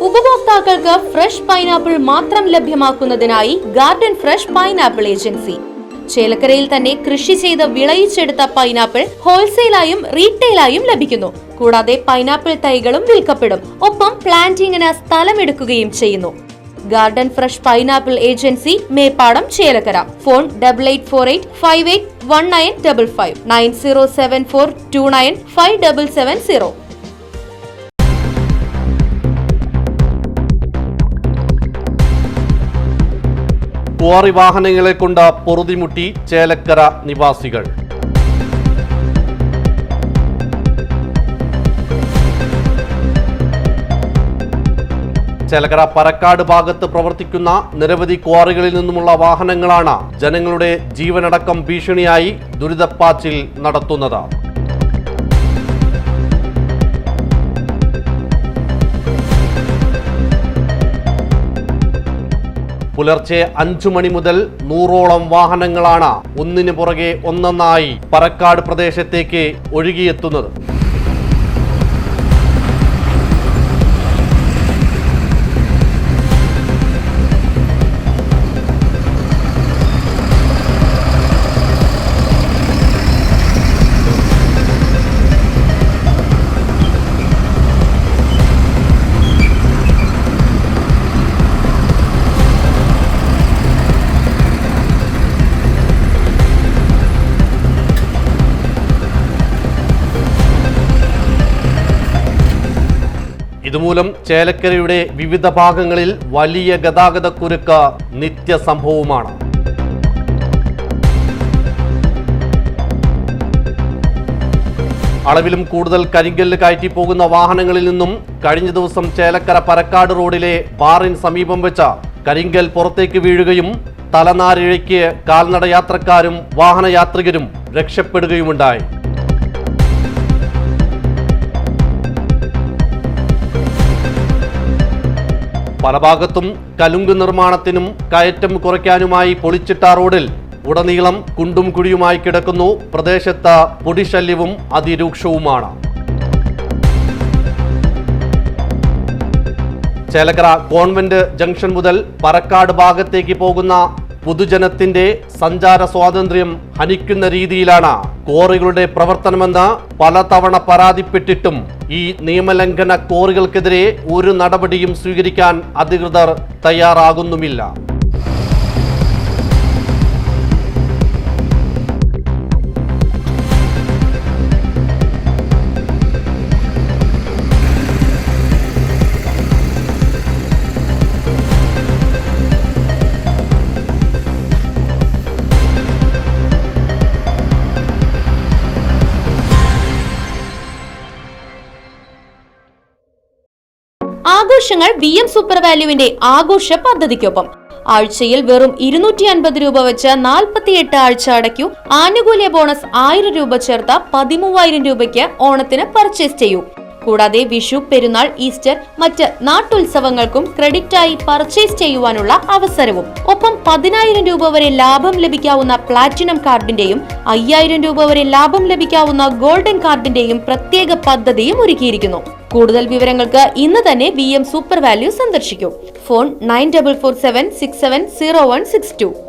ഉപഭോക്താക്കൾക്ക് fresh pineapple മാത്രം ലഭ്യമാക്കുന്നതിനായി garden fresh pineapple agency. ചേലക്കരയിൽ തന്നെ കൃഷി ചെയ്ത് വിളയിച്ചെടുത്ത പൈനാപ്പിൾ ഹോൾസെയിലായും റീറ്റെയിലായും ലഭിക്കുന്നു. കൂടാതെ പൈനാപ്പിൾ തൈകളും വിൽക്കപ്പെടും. ഒപ്പം പ്ലാന്റിങ്ങിന് സ്ഥലമെടുക്കുകയും ചെയ്യുന്നു. Garden fresh pineapple agency, Meppadam, Chelakkara. Phone 8848581955 9074295770. Quarry വാഹനങ്ങളെ കൊണ്ട് പൊറുതിമുട്ടി ചേലക്കര നിവാസികൾ. ചേലക്കര പരക്കാട് ഭാഗത്ത് പ്രവർത്തിക്കുന്ന നിരവധി ക്വാറികളിൽ നിന്നുമുള്ള വാഹനങ്ങളാണ് ജനങ്ങളുടെ ജീവനടക്കം ഭീഷണിയായി ദുരിതപ്പാച്ചിൽ നടത്തുന്നത്. പുലർച്ചെ 5 മണി മുതൽ 100ഓളം വാഹനങ്ങളാണ് ഒന്നിനു പുറകെ ഒന്നൊന്നായി പരക്കാട് പ്രദേശത്തേക്ക് ഒഴുകിയെത്തുന്നത്. ഇതുമൂലം ചേലക്കരയുടെ വിവിധ ഭാഗങ്ങളിൽ വലിയ ഗതാഗതക്കുരുക്ക് നിത്യസംഭവമാണ്. അളവിലും കൂടുതൽ കരിങ്കല്ല് കയറ്റി പോകുന്ന വാഹനങ്ങളിൽ നിന്നും കഴിഞ്ഞ ദിവസം ചേലക്കര പരക്കാട് റോഡിലെ ബാറിന് സമീപം വെച്ച കരിങ്കൽ പുറത്തേക്ക് വീഴുകയും തലനാരിഴയ്ക്ക് കാൽനട യാത്രക്കാരും വാഹനയാത്രികരും രക്ഷപ്പെടുകയുമുണ്ടായി. പല ഭാഗത്തും കലുങ്ക് നിർമ്മാണത്തിനും കയറ്റം കുറയ്ക്കാനുമായി പൊളിച്ചിട്ട റോഡിൽ ഉടനീളം കുണ്ടും കുഴിയുമായി കിടക്കുന്നു. പ്രദേശത്ത് പൊടിശല്യവും അതിരൂക്ഷവുമാണ്. ചേലക്കര കോൺവെന്റ് ജംഗ്ഷൻ മുതൽ പരക്കാട് ഭാഗത്തേക്ക് പോകുന്ന പൊതുജനത്തിന്റെ സഞ്ചാര സ്വാതന്ത്ര്യം ഹനിക്കുന്ന രീതിയിലാണ് ക്വാറികളുടെ പ്രവർത്തനമെന്ന് പലതവണ പരാതിപ്പെട്ടിട്ടും ഈ നിയമലംഘന ക്വാറികൾക്കെതിരെ ഒരു നടപടിയും സ്വീകരിക്കാൻ അധികൃതർ തയ്യാറാകുന്നുമില്ല. ആഘോഷങ്ങൾ VM സൂപ്പർ വാല്യുവിന്റെ ആഘോഷ പദ്ധതിക്കൊപ്പം. ആഴ്ചയിൽ വെറും 250 രൂപ വെച്ച് 48 ആഴ്ച അടയ്ക്കൂ. ആനുകൂല്യ ബോണസ് 1000 രൂപ ചേർത്ത 13000 രൂപയ്ക്ക് ഓണത്തിന് പർച്ചേസ് ചെയ്യൂ. കൂടാതെ വിഷു, പെരുന്നാൾ, ഈസ്റ്റർ, മറ്റ് നാട്ടുത്സവങ്ങൾക്കും ക്രെഡിറ്റായി പർച്ചേസ് ചെയ്യുവാനുള്ള അവസരവും. ഒപ്പം 10000 രൂപ വരെ ലാഭം ലഭിക്കാവുന്ന പ്ലാറ്റിനം കാർഡിന്റെയും 5000 രൂപ വരെ ലാഭം ലഭിക്കാവുന്ന ഗോൾഡൻ കാർഡിന്റെയും പ്രത്യേക പദ്ധതിയും ഒരുക്കിയിരിക്കുന്നു. കൂടുതൽ വിവരങ്ങൾക്ക് ഇന്ന് തന്നെ VM സൂപ്പർ വാല്യൂ സന്ദർശിക്കൂ. ഫോൺ 9447670162.